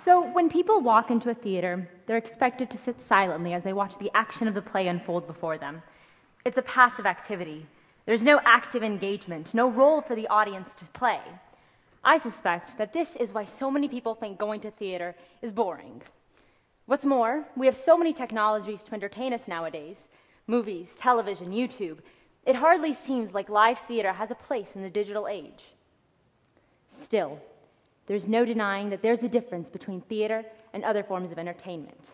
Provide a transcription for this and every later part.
So when people walk into a theater, they're expected to sit silently as they watch the action of the play unfold before them. It's a passive activity. There's no active engagement, no role for the audience to play. I suspect that this is why so many people think going to theater is boring. What's more, we have so many technologies to entertain us nowadays: movies, television, YouTube. It hardly seems like live theater has a place in the digital age. Still, there's no denying that there's a difference between theater and other forms of entertainment.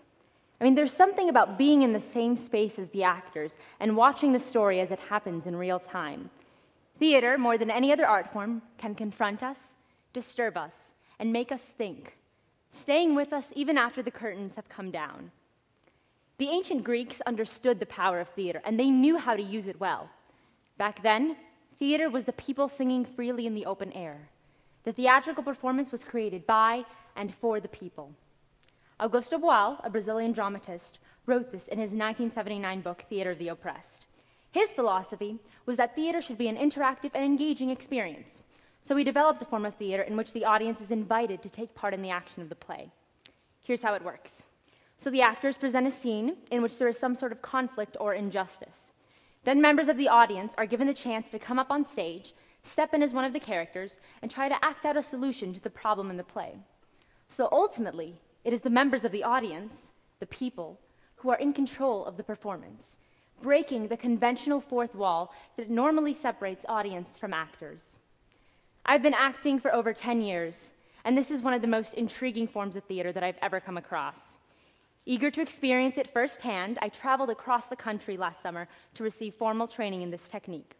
I mean, there's something about being in the same space as the actors and watching the story as it happens in real time. Theater, more than any other art form, can confront us, disturb us, and make us think, staying with us even after the curtains have come down. The ancient Greeks understood the power of theater, and they knew how to use it well. Back then, theater was the people singing freely in the open air. The theatrical performance was created by and for the people. Augusto Boal, a Brazilian dramatist, wrote this in his 1979 book, Theater of the Oppressed. His philosophy was that theater should be an interactive and engaging experience, so he developed a form of theater in which the audience is invited to take part in the action of the play. Here's how it works. So the actors present a scene in which there is some sort of conflict or injustice. Then members of the audience are given the chance to come up on stage, step in as one of the characters, and try to act out a solution to the problem in the play. So ultimately, it is the members of the audience, the people, who are in control of the performance, breaking the conventional fourth wall that normally separates audience from actors. I've been acting for over 10 years, and this is one of the most intriguing forms of theater that I've ever come across. Eager to experience it firsthand, I traveled across the country last summer to receive formal training in this technique.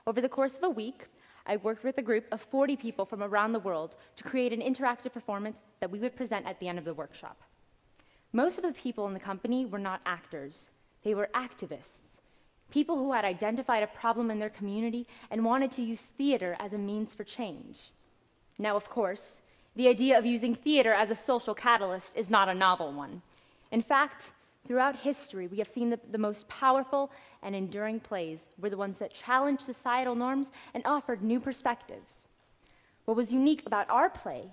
Over the course of a week, I worked with a group of 40 people from around the world to create an interactive performance that we would present at the end of the workshop. Most of the people in the company were not actors. They were activists, people who had identified a problem in their community and wanted to use theater as a means for change. Now, of course, the idea of using theater as a social catalyst is not a novel one. In fact, throughout history, we have seen the most powerful and enduring plays were the ones that challenged societal norms and offered new perspectives. What was unique about our play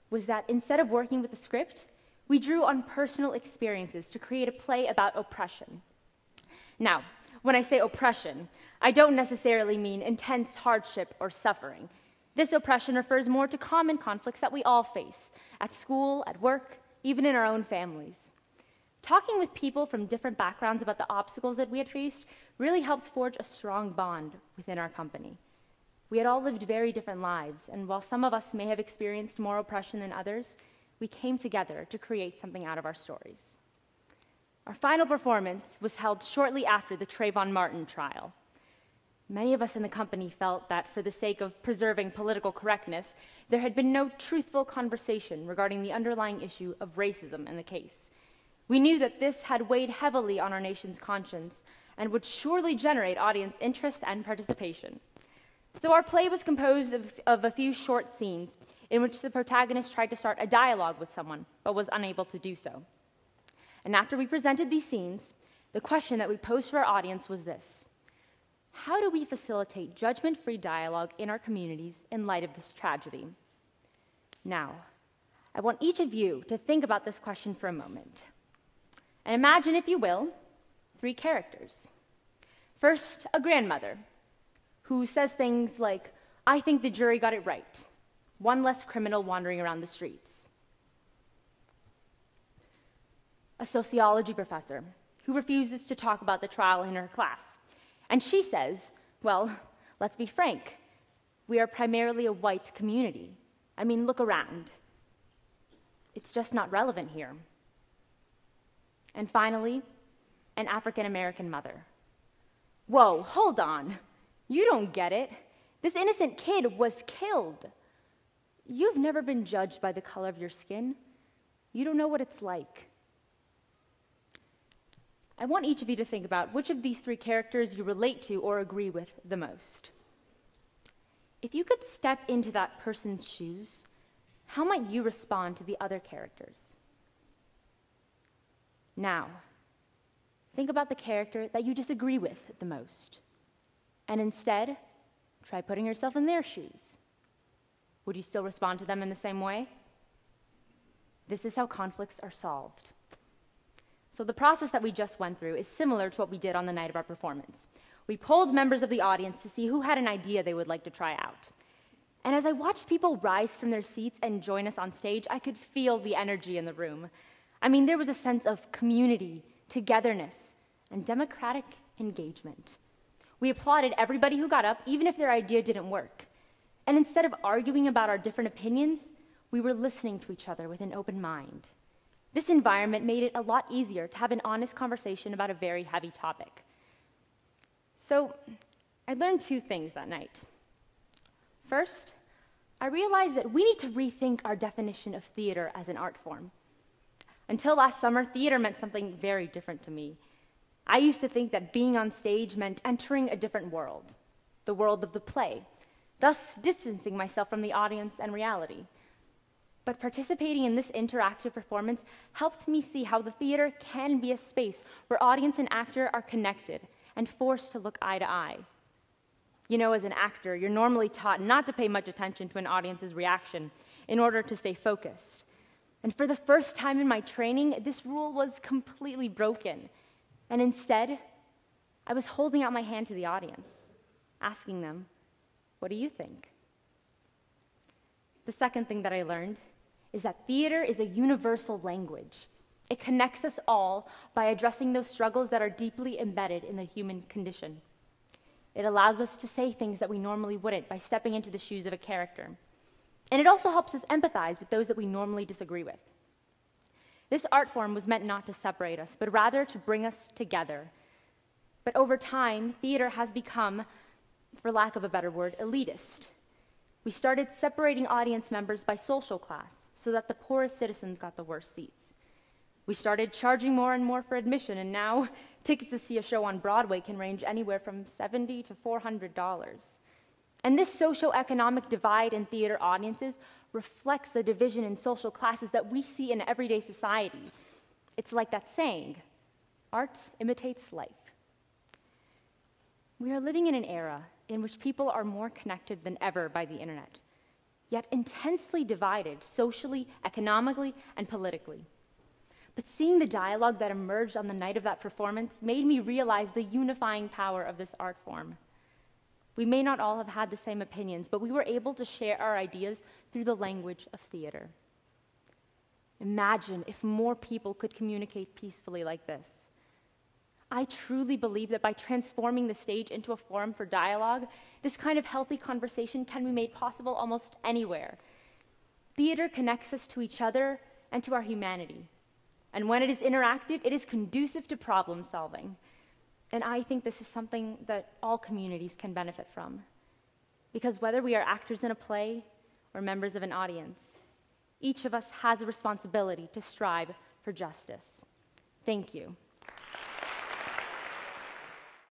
was that instead of working with a script, we drew on personal experiences to create a play about oppression. Now, when I say oppression, I don't necessarily mean intense hardship or suffering. This oppression refers more to common conflicts that we all face, at school, at work, even in our own families. Talking with people from different backgrounds about the obstacles that we had faced really helped forge a strong bond within our company. We had all lived very different lives, and while some of us may have experienced more oppression than others, we came together to create something out of our stories. Our final performance was held shortly after the Trayvon Martin trial. Many of us in the company felt that for the sake of preserving political correctness, there had been no truthful conversation regarding the underlying issue of racism in the case. We knew that this had weighed heavily on our nation's conscience and would surely generate audience interest and participation. So our play was composed of a few short scenes in which the protagonist tried to start a dialogue with someone, but was unable to do so. And after we presented these scenes, the question that we posed to our audience was this: how do we facilitate judgment-free dialogue in our communities in light of this tragedy? Now, I want each of you to think about this question for a moment. And imagine, if you will, 3 characters. First, a grandmother who says things like, "I think the jury got it right. One less criminal wandering around the streets." A sociology professor who refuses to talk about the trial in her class. And she says, "Well, let's be frank. We are primarily a white community. I mean, look around. It's just not relevant here." And finally, an African-American mother. "Whoa, hold on. You don't get it. This innocent kid was killed. You've never been judged by the color of your skin. You don't know what it's like." I want each of you to think about which of these 3 characters you relate to or agree with the most. If you could step into that person's shoes, how might you respond to the other characters? Now, think about the character that you disagree with the most, and instead, try putting yourself in their shoes. Would you still respond to them in the same way? This is how conflicts are solved. So the process that we just went through is similar to what we did on the night of our performance. We polled members of the audience to see who had an idea they would like to try out. And as I watched people rise from their seats and join us on stage, I could feel the energy in the room. I mean, there was a sense of community, togetherness, and democratic engagement. We applauded everybody who got up, even if their idea didn't work. And instead of arguing about our different opinions, we were listening to each other with an open mind. This environment made it a lot easier to have an honest conversation about a very heavy topic. So I learned two things that night. First, I realized that we need to rethink our definition of theater as an art form. Until last summer, theater meant something very different to me. I used to think that being on stage meant entering a different world, the world of the play, thus distancing myself from the audience and reality. But participating in this interactive performance helped me see how the theater can be a space where audience and actor are connected and forced to look eye to eye. You know, as an actor, you're normally taught not to pay much attention to an audience's reaction in order to stay focused. And for the first time in my training, this rule was completely broken. And instead, I was holding out my hand to the audience, asking them, "What do you think?" The second thing that I learned is that theater is a universal language. It connects us all by addressing those struggles that are deeply embedded in the human condition. It allows us to say things that we normally wouldn't by stepping into the shoes of a character. And it also helps us empathize with those that we normally disagree with. This art form was meant not to separate us, but rather to bring us together. But over time, theater has become, for lack of a better word, elitist. We started separating audience members by social class so that the poorest citizens got the worst seats. We started charging more and more for admission, and now tickets to see a show on Broadway can range anywhere from $70 to $400. And this socioeconomic divide in theater audiences reflects the division in social classes that we see in everyday society. It's like that saying, art imitates life. We are living in an era in which people are more connected than ever by the internet, yet intensely divided socially, economically, and politically. But seeing the dialogue that emerged on the night of that performance made me realize the unifying power of this art form. We may not all have had the same opinions, but we were able to share our ideas through the language of theater. Imagine if more people could communicate peacefully like this. I truly believe that by transforming the stage into a forum for dialogue, this kind of healthy conversation can be made possible almost anywhere. Theater connects us to each other and to our humanity. And when it is interactive, it is conducive to problem solving. And I think this is something that all communities can benefit from. Because whether we are actors in a play or members of an audience, each of us has a responsibility to strive for justice. Thank you.